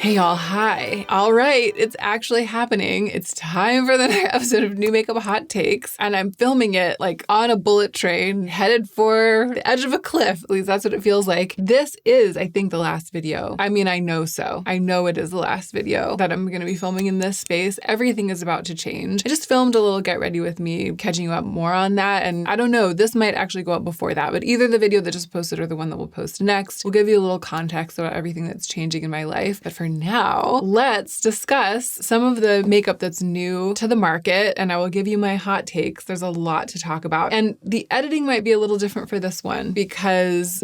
Hey y'all, hi. All right, it's actually happening. It's time for the next episode of New Makeup Hot Takes, and I'm filming it like on a bullet train, headed for the edge of a cliff. At least that's what it feels like. This is, I think, the last video. I mean, I know so. I know it is the last video that I'm gonna be filming in this space. Everything is about to change. I just filmed a little get ready with me, catching you up more on that, and I don't know, this might actually go up before that, but either the video that just posted or the one that we'll post next will give you a little context about everything that's changing in my life. But for now, let's discuss some of the makeup that's new to the market, and I will give you my hot takes. There's a lot to talk about, and the editing might be a little different for this one because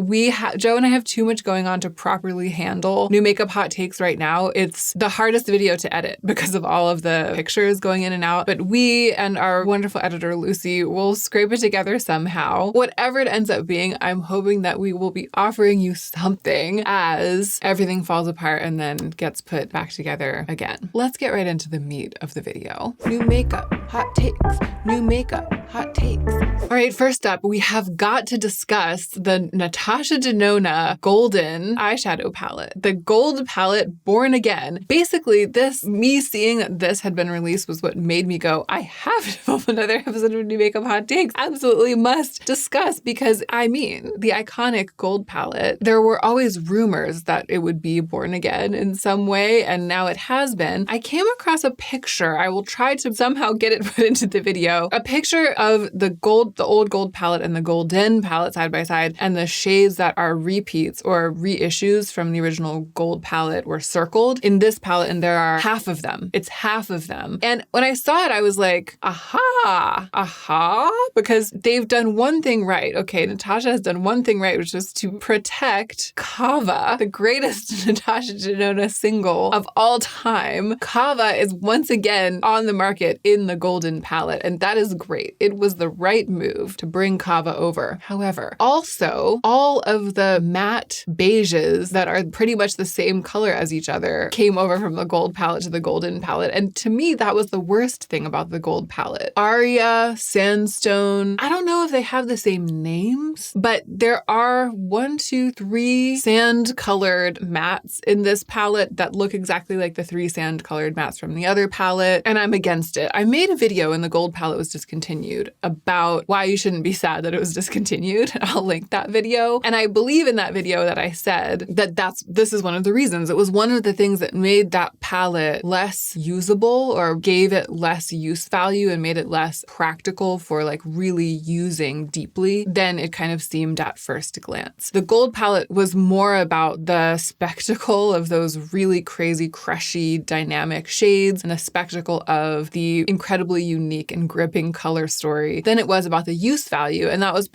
Joe and I have too much going on to properly handle new makeup hot takes right now. It's the hardest video to edit because of all of the pictures going in and out, but we and our wonderful editor Lucy will scrape it together somehow. Whatever it ends up being, I'm hoping that we will be offering you something as everything falls apart and then gets put back together again. Let's get right into the meat of the video. New makeup, hot takes. New makeup, hot takes. All right, first up, we have got to discuss the Natasha Denona golden eyeshadow palette. The gold palette, born again. Basically, me seeing that this had been released was what made me go, I have to film another episode of New Makeup Hot Takes. Absolutely must discuss, because I mean, the iconic gold palette, there were always rumors that it would be born again in some way, and now it has been. I came across a picture. I will try to somehow get it put into the video. A picture of the old gold palette and the golden palette side by side, and the shades that are repeats or reissues from the original gold palette were circled in this palette, and there are half of them. It's half of them. And when I saw it, I was like, aha, because they've done one thing right. Okay, Natasha has done one thing right, which is to protect Kava, the greatest Natasha Denona single of all time. Kava is once again on the market in the golden palette, and that is great. It was the right move to bring Kava over. However, also, all of the matte beiges that are pretty much the same color as each other came over from the gold palette to the golden palette, and to me, that was the worst thing about the gold palette. Aria, Sandstone, I don't know if they have the same names, but there are 1, 2, 3 sand-colored mattes in this palette that look exactly like the 3 sand-colored mattes from the other palette, and I'm against it. I made a video when the gold palette was discontinued about why you shouldn't be sad that it was discontinued. I'll link that video. And I believe in that video that I said that this is one of the reasons. It was one of the things that made that palette less usable or gave it less use value and made it less practical for like really using deeply than it kind of seemed at first glance. The gold palette was more about the spectacle of those really crazy, crushy, dynamic shades and the spectacle of the incredibly unique and gripping color story than it was about the use value. And that was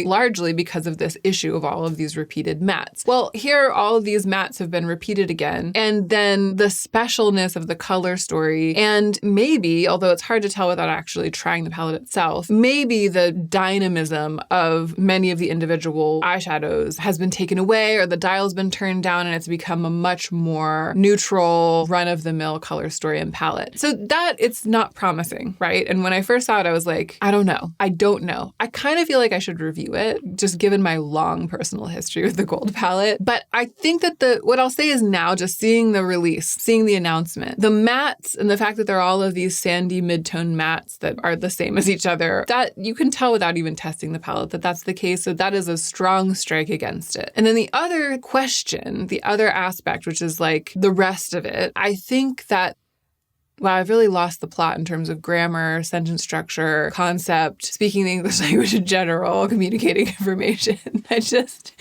largely because of this issue of all of these repeated mattes. Well, here all of these mattes have been repeated again. And then the specialness of the color story, and maybe, although it's hard to tell without actually trying the palette itself, maybe the dynamism of many of the individual eyeshadows has been taken away, or the dial's been turned down, and it's become a much more neutral, run-of-the-mill color story and palette. So that, it's not promising, right? And when I first saw it, I was like, I don't know. I don't know. I kind of feel like I should review it, just given my long personal history with the gold palette. But I think that what I'll say is now, just seeing the release, seeing the announcement, the mattes and the fact that there are all of these sandy mid-tone mattes that are the same as each other, that you can tell without even testing the palette that that's the case. So that is a strong strike against it. And then the other question, the other aspect, which is like the rest of it, I think that, wow, I've really lost the plot in terms of grammar, sentence structure, concept, speaking the English language in general, communicating information. I just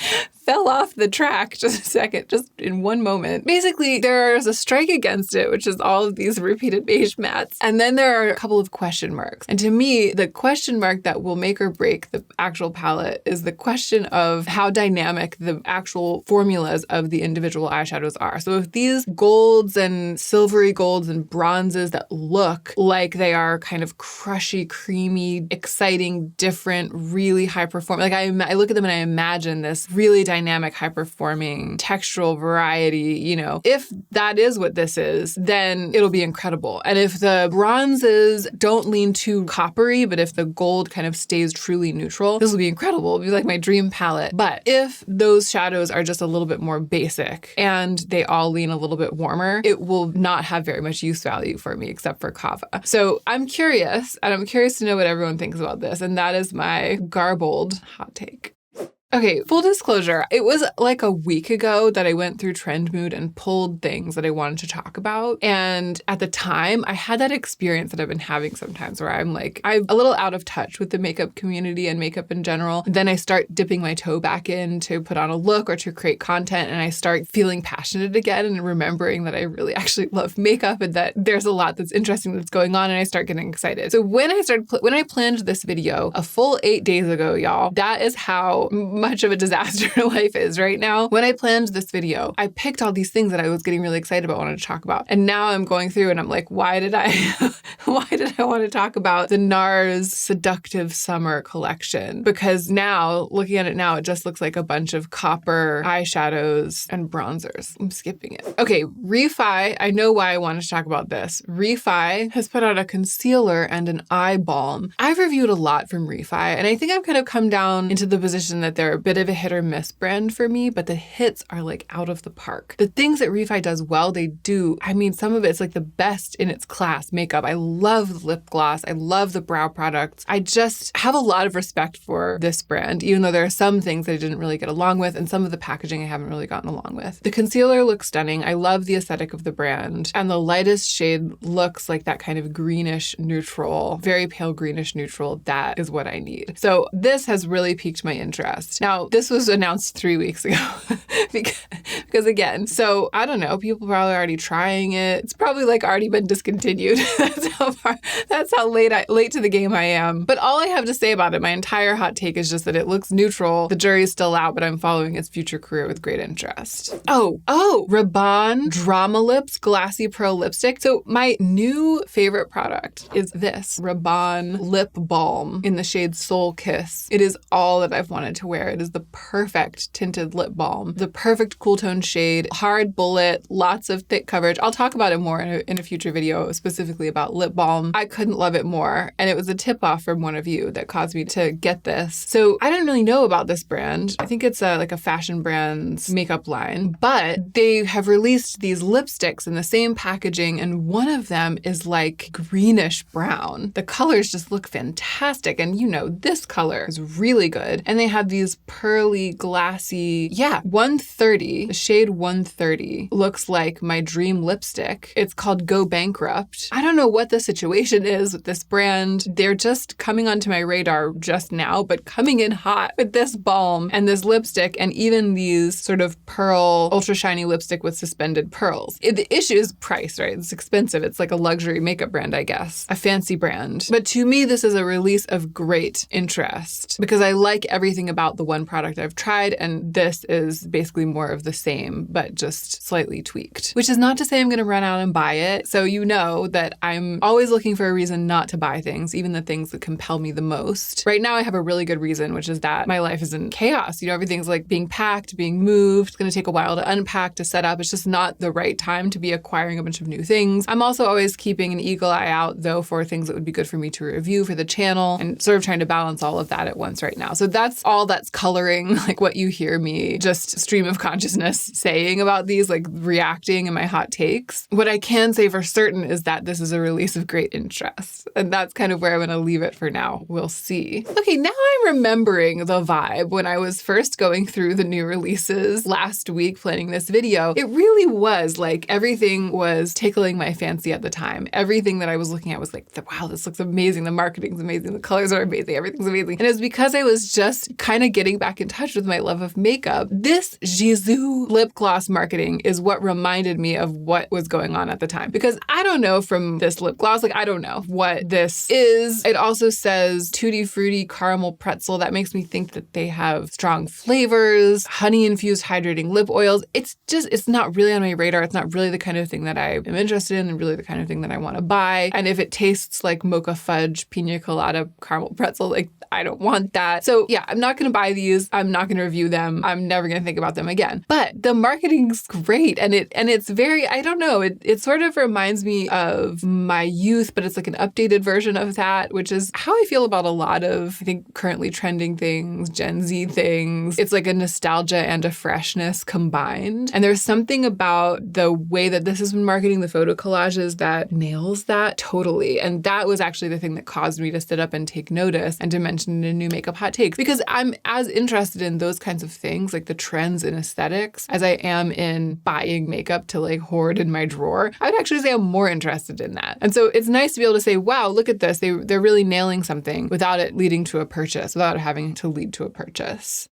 fell off the track just a second, just in one moment. Basically, there's a strike against it, which is all of these repeated beige mattes. And then there are a couple of question marks. And to me, the question mark that will make or break the actual palette is the question of how dynamic the actual formulas of the individual eyeshadows are. So if these golds and silvery golds and bronzes that look like they are kind of crushy, creamy, exciting, different, really high performing, like I look at them and I imagine this really dynamic, high-performing, textural variety, you know, if that is what this is, then it'll be incredible. And if the bronzes don't lean too coppery, but if the gold kind of stays truly neutral, this will be incredible. It'll be like my dream palette. But if those shadows are just a little bit more basic and they all lean a little bit warmer, it will not have very much use value for me except for Kava. So I'm curious, and I'm curious to know what everyone thinks about this. And that is my garbled hot take. Okay, full disclosure, it was like a week ago that I went through Trend Mood and pulled things that I wanted to talk about. And at the time, I had that experience that I've been having sometimes where I'm a little out of touch with the makeup community and makeup in general. Then I start dipping my toe back in to put on a look or to create content, and I start feeling passionate again and remembering that I really actually love makeup and that there's a lot that's interesting that's going on, and I start getting excited. So when I planned this video a full 8 days ago, y'all, that is how much of a disaster life is right now. When I planned this video, I picked all these things that I was getting really excited about, wanted to talk about. And now I'm going through and I'm like, why did I want to talk about the NARS Seductive Summer collection? Because now, looking at it now, it just looks like a bunch of copper eyeshadows and bronzers. I'm skipping it. Okay, REFY, I know why I wanted to talk about this. REFY has put out a concealer and an eye balm. I've reviewed a lot from REFY, and I think I've kind of come down into the position that they're a bit of a hit or miss brand for me, but the hits are like out of the park. The things that REFY does well, they do. I mean, some of it's like the best in its class makeup. I love the lip gloss. I love the brow products. I just have a lot of respect for this brand, even though there are some things that I didn't really get along with and some of the packaging I haven't really gotten along with. The concealer looks stunning. I love the aesthetic of the brand, and the lightest shade looks like that kind of greenish neutral, very pale greenish neutral. That is what I need. So this has really piqued my interest. Now, this was announced 3 weeks ago because again, so I don't know, people probably already trying it. It's probably like already been discontinued. That's how late to the game I am. But all I have to say about it, my entire hot take is just that it looks neutral. The jury's still out, but I'm following its future career with great interest. Oh, Rabanne Dramalips Glassy Pearl Lipstick. So my new favorite product is this Rabanne Lip Balm in the shade Soul Kiss. It is all that I've wanted to wear. It is the perfect tinted lip balm, the perfect cool tone shade, hard bullet, lots of thick coverage. I'll talk about it more in a future video specifically about lip balm. I couldn't love it more. And it was a tip off from one of you that caused me to get this. So I didn't really know about this brand. I think it's like a fashion brand's makeup line, but they have released these lipsticks in the same packaging, and one of them is like greenish brown. The colors just look fantastic. And you know, this color is really good. And they have these pearly, glassy, 130, the shade 130 looks like my dream lipstick. It's called Go Bankrupt. I don't know what the situation is with this brand. They're just coming onto my radar just now, but coming in hot with this balm and this lipstick and even these sort of pearl, ultra shiny lipstick with suspended pearls. The issue is price, right? It's expensive. It's like a luxury makeup brand, I guess. A fancy brand. But to me, this is a release of great interest because I like everything about the one product I've tried, and this is basically more of the same, but just slightly tweaked. Which is not to say I'm going to run out and buy it. So you know that I'm always looking for a reason not to buy things, even the things that compel me the most. Right now I have a really good reason, which is that my life is in chaos. You know, everything's like being packed, being moved. It's going to take a while to unpack, to set up. It's just not the right time to be acquiring a bunch of new things. I'm also always keeping an eagle eye out, though, for things that would be good for me to review for the channel, and sort of trying to balance all of that at once right now. So that's all that's coloring like what you hear me just stream of consciousness saying about these, like reacting in my hot takes. What I can say for certain is that this is a release of great interest. And that's kind of where I'm going to leave it for now. We'll see. Okay, now I'm remembering the vibe when I was first going through the new releases last week planning this video. It really was like everything was tickling my fancy at the time. Everything that I was looking at was like, wow, this looks amazing. The marketing's amazing. The colors are amazing. Everything's amazing. And it was because I was just kind of getting back in touch with my love of makeup. This Gisou lip gloss marketing is what reminded me of what was going on at the time. Because I don't know from this lip gloss, like I don't know what this is. It also says Tutti Frutti Caramel Pretzel. That makes me think that they have strong flavors, honey infused hydrating lip oils. It's not really on my radar. It's not really the kind of thing that I am interested in and really the kind of thing that I want to buy. And if it tastes like mocha fudge pina colada caramel pretzel, like I don't want that. So yeah, I'm not going to buy buy these. I'm not going to review them. I'm never going to think about them again. But the marketing's great. And it's very, I don't know, it sort of reminds me of my youth, but it's like an updated version of that, which is how I feel about a lot of, I think, currently trending things, Gen Z things. It's like a nostalgia and a freshness combined. And there's something about the way that this has been marketing the photo collages that nails that totally. And that was actually the thing that caused me to sit up and take notice and to mention a new makeup hot takes, because I'm as interested in those kinds of things, like the trends in aesthetics, as I am in buying makeup to like hoard in my drawer. I would actually say I'm more interested in that. And so it's nice to be able to say, wow, look at this. They're really nailing something without it leading to a purchase, without it having to lead to a purchase.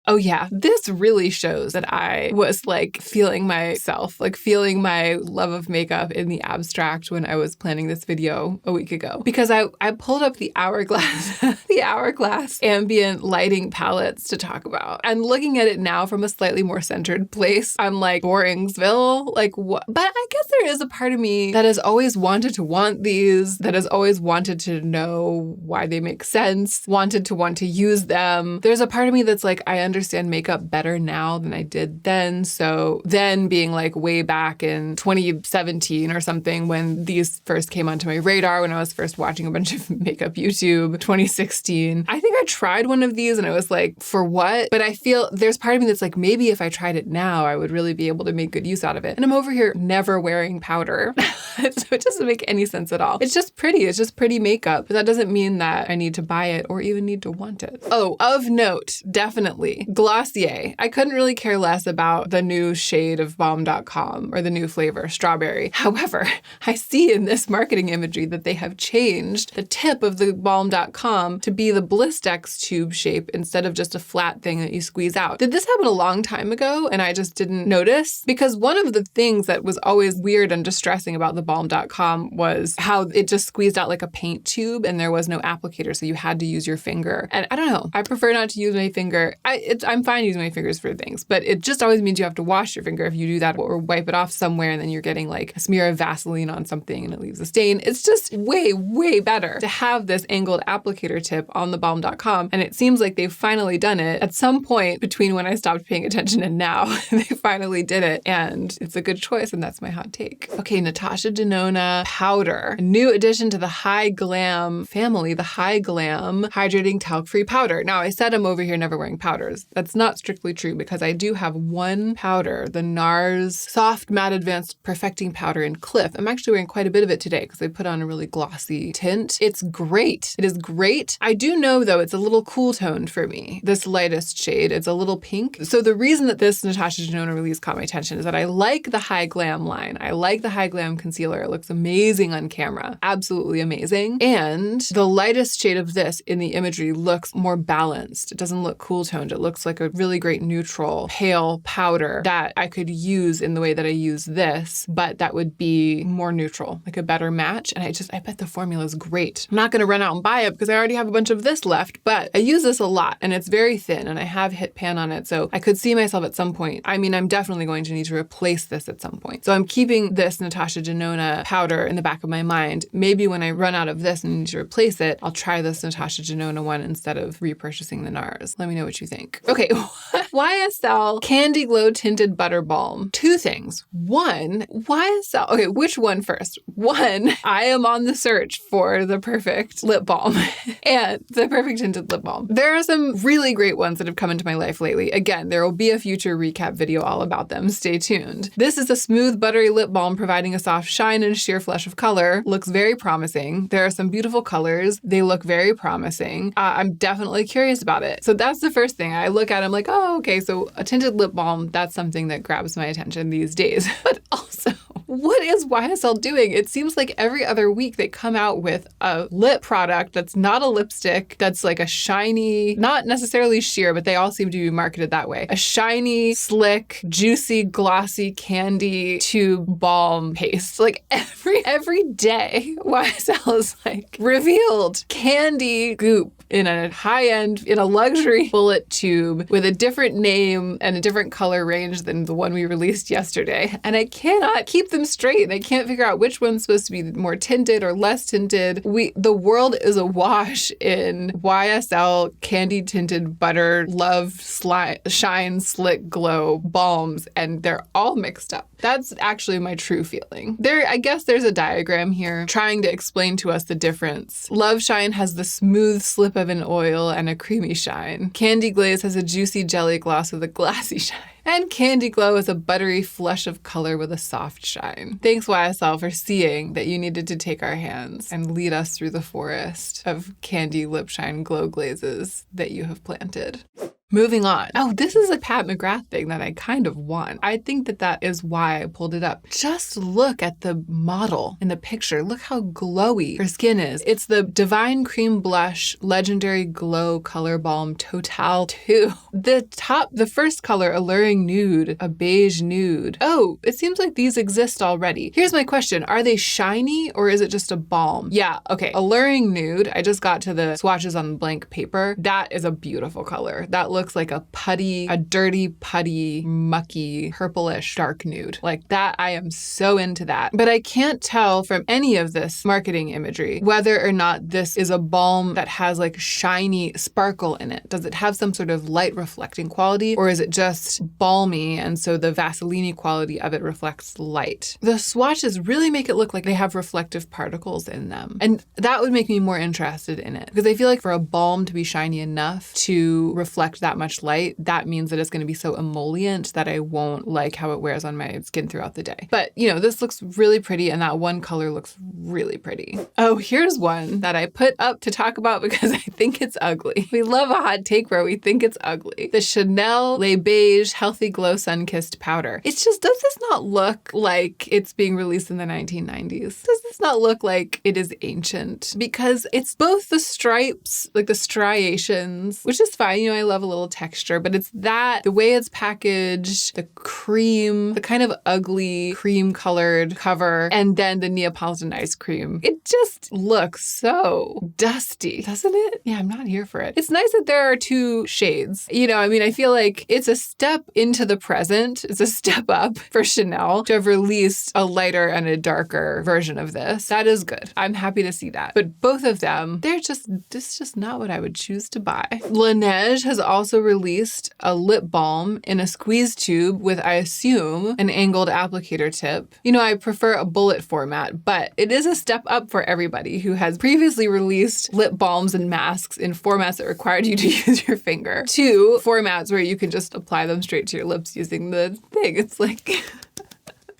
Oh yeah, this really shows that I was like feeling myself, like feeling my love of makeup in the abstract when I was planning this video a week ago. Because I pulled up the Hourglass, the Hourglass ambient lighting palettes to talk about. And looking at it now from a slightly more centered place, I'm like, Boringsville? Like what? But I guess there is a part of me that has always wanted to want these, that has always wanted to know why they make sense, wanted to want to use them. There's a part of me that's like, I understand makeup better now than I did then. So then being like way back in 2017 or something when these first came onto my radar, when I was first watching a bunch of makeup YouTube, 2016, I think I tried one of these and I was like, for what? But I feel there's part of me that's like, maybe if I tried it now, I would really be able to make good use out of it. And I'm over here never wearing powder. So it doesn't make any sense at all. It's just pretty. It's just pretty makeup. But that doesn't mean that I need to buy it or even need to want it. Oh, of note, definitely. Glossier. I couldn't really care less about the new shade of Balm Dotcom or the new flavor, strawberry. However, I see in this marketing imagery that they have changed the tip of the Balm Dotcom to be the Blistex tube shape instead of just a flat thing that you squeeze out. Did this happen a long time ago and I just didn't notice? Because one of the things that was always weird and distressing about the Balm Dotcom was how it just squeezed out like a paint tube and there was no applicator, so you had to use your finger. And I don't know, I prefer not to use my finger. I'm fine using my fingers for things, but it just always means you have to wash your finger if you do that or wipe it off somewhere and then you're getting like a smear of Vaseline on something and it leaves a stain. It's just way, way better to have this angled applicator tip on the Balm Dotcom. And it seems like they've finally done it at some point between when I stopped paying attention and now. They finally did it and it's a good choice and that's my hot take. Okay, Natasha Denona powder. A new addition to the Hy-Glam family, the Hy-Glam Hydrating Talc-Free Powder. Now, I said I'm over here never wearing powders. That's not strictly true because I do have one powder, the NARS Soft Matte Advanced Perfecting Powder in Cliff. I'm actually wearing quite a bit of it today because I put on a really glossy tint. It's great. It is great. I do know, though, it's a little cool toned for me. This lightest shade, it's a little pink. So the reason that this Natasha Denona release caught my attention is that I like the Hy-Glam line. I like the Hy-Glam concealer. It looks amazing on camera. Absolutely amazing. And the lightest shade of this in the imagery looks more balanced. It doesn't look cool toned. It looks like a really great neutral, pale powder that I could use in the way that I use this, but that would be more neutral, like a better match. And I bet the formula is great. I'm not going to run out and buy it because I already have a bunch of this left, but I use this a lot and it's very thin and I have hit pan on it. So I could see myself at some point. I mean, I'm definitely going to need to replace this at some point. So I'm keeping this Natasha Denona powder in the back of my mind. Maybe when I run out of this and need to replace it, I'll try this Natasha Denona one instead of repurchasing the NARS. Let me know what you think. Okay, YSL Candy Glow Tinted Butter Balm. Two things. One, YSL. Okay, which one first? One, I am on the search for the perfect lip balm and the perfect tinted lip balm. There are some really great ones that have come into my life lately. Again, there will be a future recap video all about them. Stay tuned. This is a smooth, buttery lip balm providing a soft shine and sheer flush of color. Looks very promising. There are some beautiful colors. They look very promising. I'm definitely curious about it. So that's the first thing. I look at it, I'm like, oh, okay, so a tinted lip balm, that's something that grabs my attention these days. But also, what is YSL doing? It seems like every other week they come out with a lip product that's not a lipstick, that's like a shiny, not necessarily sheer, but they all seem to be marketed that way. A shiny, slick, juicy, glossy candy tube balm paste. Like every day, YSL is like revealed candy goop in a high-end, in a luxury bullet tube with a different name and a different color range than the one we released yesterday. And I cannot keep them straight. I can't figure out which one's supposed to be more tinted or less tinted. The world is awash in YSL candy tinted butter love shine slick glow balms, and they're all mixed up. That's actually my true feeling. I guess there's a diagram here trying to explain to us the difference. Love Shine has the smooth slip of an oil and a creamy shine. Candy Glaze has a juicy jelly gloss with a glassy shine. And Candy Glow is a buttery flush of color with a soft shine. Thanks, YSL, for seeing that you needed to take our hands and lead us through the forest of candy lip shine glow glazes that you have planted. Moving on. Oh, this is a Pat McGrath thing that I kind of want. I think that is why I pulled it up. Just look at the model in the picture. Look how glowy her skin is. It's the Divine Cream Blush Legendary Glow Color Balm Total 2. The first color, Alluring Nude, a beige nude. Oh, it seems like these exist already. Here's my question. Are they shiny or is it just a balm? Yeah, okay. Alluring Nude. I just got to the swatches on blank paper. That is a beautiful color. That looks like a dirty, putty, mucky, purplish dark nude. Like that, I am so into that. But I can't tell from any of this marketing imagery whether or not this is a balm that has like shiny sparkle in it. Does it have some sort of light reflecting quality, or is it just balmy and so the Vaseline quality of it reflects light? The swatches really make it look like they have reflective particles in them. And that would make me more interested in it, because I feel like for a balm to be shiny enough to reflect that much light, that means that it's going to be so emollient that I won't like how it wears on my skin throughout the day. But, this looks really pretty, and that one color looks really pretty. Oh, here's one that I put up to talk about because I think it's ugly. We love a hot take where we think it's ugly. The Chanel Le Beige Healthy Glow Sun-Kissed Powder. It's just, does this not look like it's being released in the 1990s? Does this not look like it is ancient? Because it's both the stripes, like the striations, which is fine. I love a little texture, but it's the way it's packaged, the cream, the kind of ugly cream colored cover, and then the Neapolitan ice cream. It just looks so dusty, doesn't it? Yeah, I'm not here for it. It's nice that there are two shades. I feel like it's a step into the present. It's a step up for Chanel to have released a lighter and a darker version of this. That is good. I'm happy to see that. But both of them, it's just not what I would choose to buy. Laneige has also released a lip balm in a squeeze tube with, I assume, an angled applicator tip. I prefer a bullet format, but it is a step up for everybody who has previously released lip balms and masks in formats that required you to use your finger to formats where you can just apply them straight to your lips using the thing. It's like...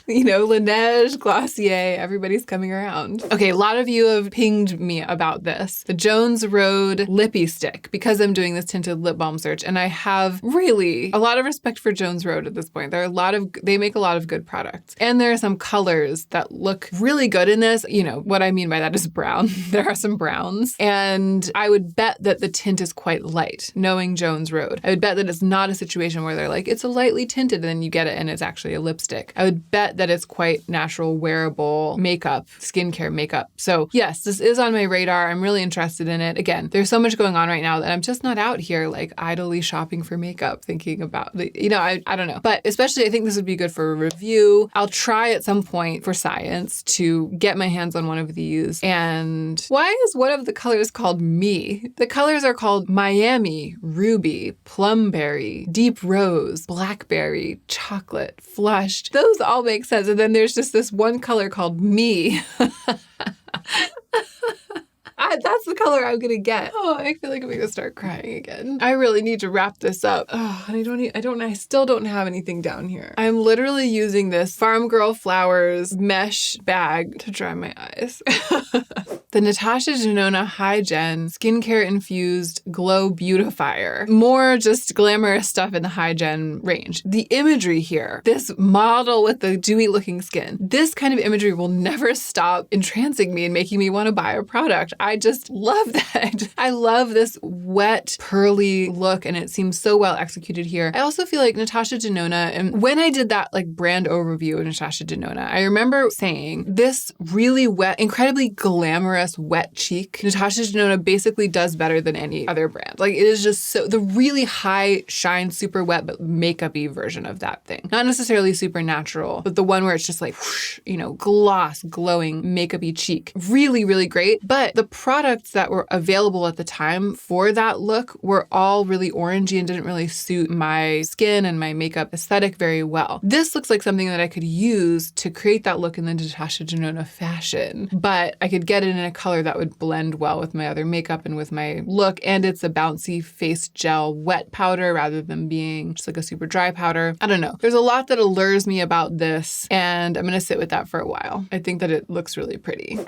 Laneige, Glossier, everybody's coming around. Okay, a lot of you have pinged me about this. The Jones Road Lippie Stick, because I'm doing this tinted lip balm search, and I have really a lot of respect for Jones Road at this point. They make a lot of good products. And there are some colors that look really good in this. What I mean by that is brown. There are some browns. And I would bet that the tint is quite light, knowing Jones Road. I would bet that it's not a situation where they're like, it's a lightly tinted, and then you get it and it's actually a lipstick. I would bet that it's quite natural, wearable makeup, skincare makeup. So yes, this is on my radar. I'm really interested in it. Again, there's so much going on right now that I'm just not out here like idly shopping for makeup, thinking about, I don't know. But especially I think this would be good for a review. I'll try at some point for science to get my hands on one of these. And why is one of the colors called Me? The colors are called Miami, Ruby, Plumberry, Deep Rose, Blackberry, Chocolate, Flushed. Those all make sense. And then there's just this one color called Me. That's the color I'm gonna get. Oh, I feel like I'm gonna start crying again. I really need to wrap this up. Oh, and I still don't have anything down here. I'm literally using this Farm Girl Flowers mesh bag to dry my eyes. The Natasha Denona Hy-Gen Skincare Infused Glow Beautifier. More just glamorous stuff in the Hy-Gen range. The imagery here, this model with the dewy looking skin, this kind of imagery will never stop entrancing me and making me want to buy a product. I just love that. I love this wet, pearly look, and it seems so well executed here. I also feel like Natasha Denona, and when I did that like brand overview of Natasha Denona, I remember saying this really wet, incredibly glamorous glamorous wet cheek. Natasha Denona basically does better than any other brand. Like, it is just so, the really high shine, super wet, but makeup-y version of that thing. Not necessarily super natural, but the one where it's just like, whoosh, you know, gloss, glowing, makeup-y cheek. Really, really great. But the products that were available at the time for that look were all really orangey and didn't really suit my skin and my makeup aesthetic very well. This looks like something that I could use to create that look in the Natasha Denona fashion, but I could get it in a color that would blend well with my other makeup and with my look. And it's a bouncy face gel wet powder rather than being just like a super dry powder. I don't know. There's a lot that allures me about this, and I'm going to sit with that for a while. I think that it looks really pretty.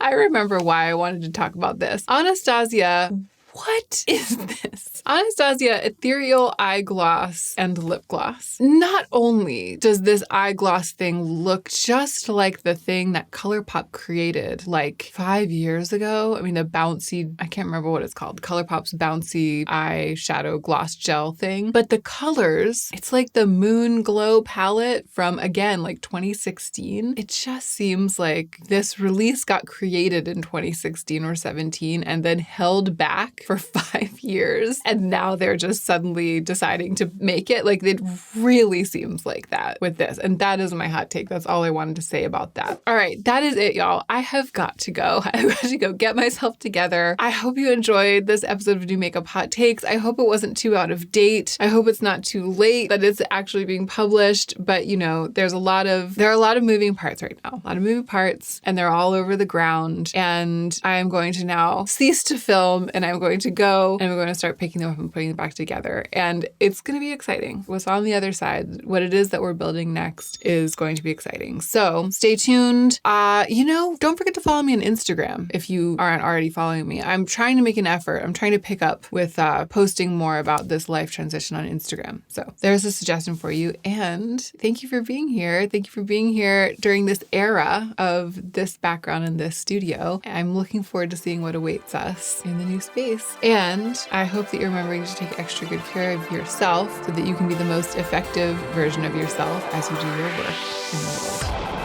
I remember why I wanted to talk about this. Anastasia. What is this? Anastasia Ethereal Eye Gloss and Lip Gloss. Not only does this eye gloss thing look just like the thing that ColourPop created like 5 years ago. I mean, the bouncy, I can't remember what it's called, ColourPop's bouncy eyeshadow gloss gel thing. But the colors, it's like the Moon Glow palette from, again, like 2016. It just seems like this release got created in 2016 or 17 and then held back for 5 years. And now they're just suddenly deciding to make it. Like, it really seems like that with this. And that is my hot take. That's all I wanted to say about that. All right, that is it, y'all. I have got to go. I've got to go get myself together. I hope you enjoyed this episode of New Makeup Hot Takes. I hope it wasn't too out of date. I hope it's not too late that it's actually being published. But, you know, there are a lot of moving parts right now. A lot of moving parts, and they're all over the ground. And I am going to now cease to film, and I'm going to go and I'm going to start picking them up and putting them back together. And it's going to be exciting. What's on the other side, what it is that we're building next is going to be exciting. So stay tuned. Don't forget to follow me on Instagram if you aren't already following me. I'm trying to make an effort. I'm trying to pick up with posting more about this life transition on Instagram. So there's a suggestion for you. And thank you for being here. Thank you for being here during this era of this background in this studio. I'm looking forward to seeing what awaits us in the new space. And I hope that you're remembering to take extra good care of yourself so that you can be the most effective version of yourself as you do your work in the world.